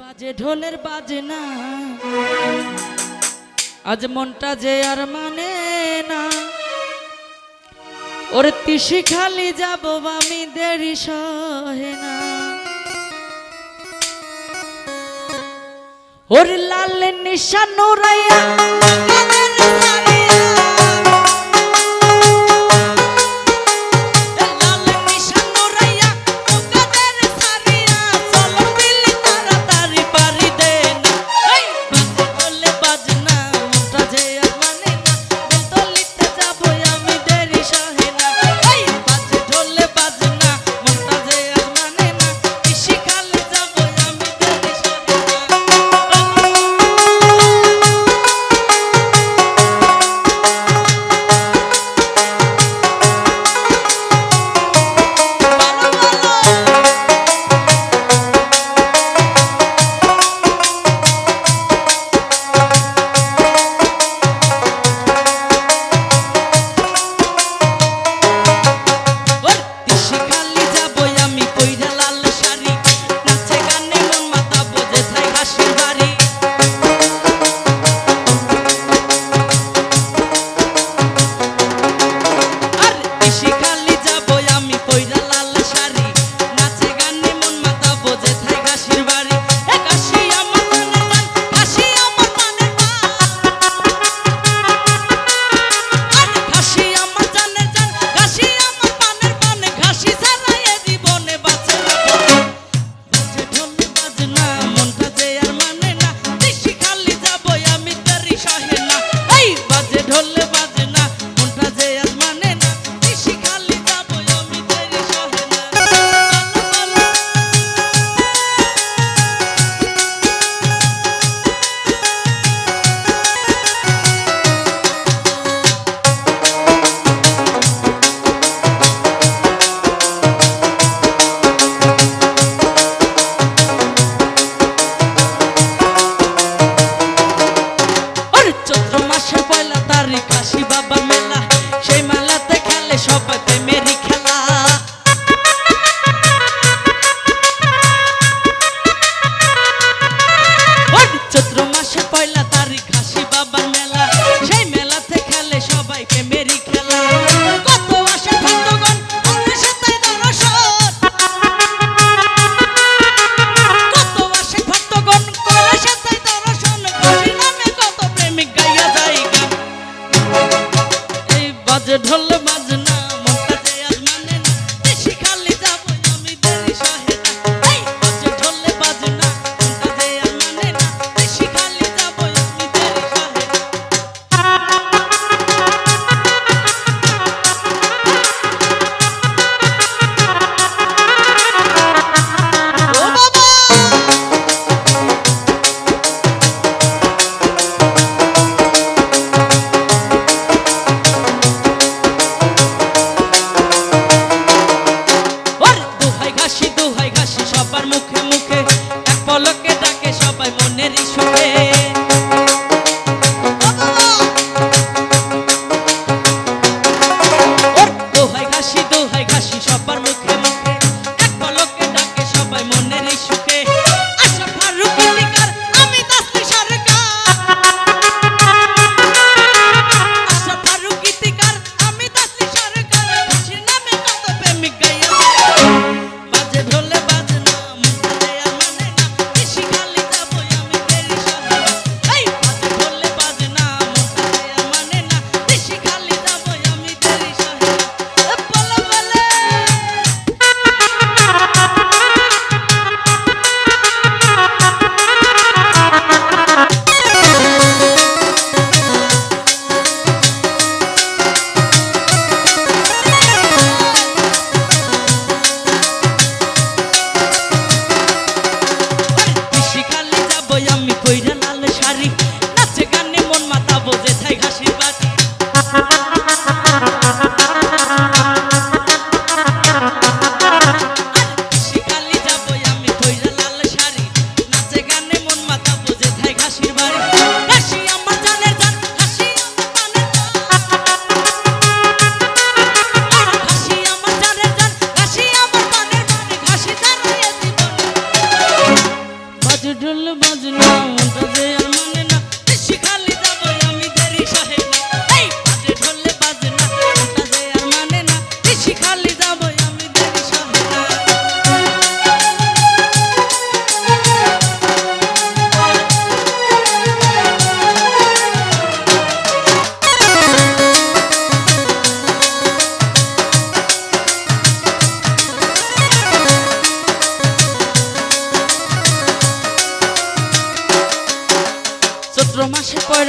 বাজে ঢোলের বাজে না আজ মনটা যে আর মানে না ওর তিসি খালি যাব আমি দেরি সহে না ওর লাল নিশান নুরাইয়া ঢোল বাজনা মনটা যে আজ মানে না তিসি খালি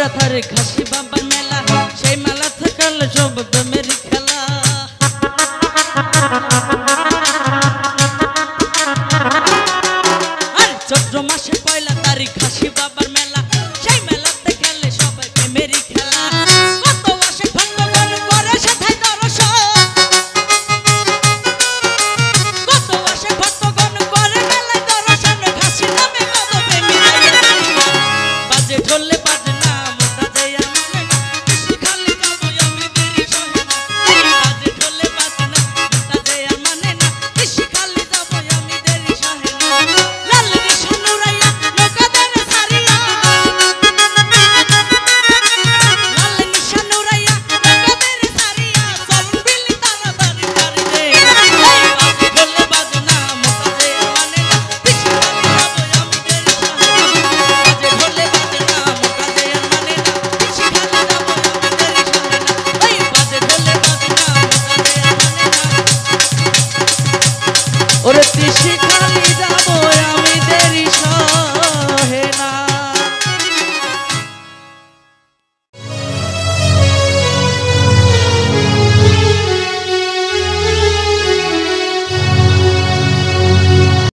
কইরা তারে খাসি বাবার মেলা সেই মেলা থাকাল সব প্রেমের খেলা আর চৈত্র মাসে পয়লা তারিখ খাসি বাবার মেলা সেই মেলাতে খেলে সবাই প্রেমের খেলা কত আসে ভক্তগণ করে সেথায় দর্শন কত আসে ভক্তগণ করে মেলায় দর্শন খাসি নামে কত প্রেমী বাজে ঢোলে বাজে না মোটা যায় মানে না খুশি খালি যাবো আমি দেরি সহে না বাজে ঢোলে বাজে না মোটা যায় মানে না খুশি খালি যাবো আমি দেরি সহে না লাল নিশান উড়াইয়া নৌকাদের সারিয়া লাল নিশান উড়াইয়া নৌকাদের সারিয়া চলন বিলি তাড়াতাড়ি তাড়ি দে বাজে ঢোলে বাজে না মোটা যায় মানে না খুশি খালি যাবো আমি দেরি সহে না বাজে ঢোলে বাজে না মোটা যায় মানে না খুশি খালি যাবো আমি দেরি সহে না ওই বাজে ঢোলে বাজে না মোটা যায় মানে না ওরে তিসি খালি যাবো আমি দেরি সহে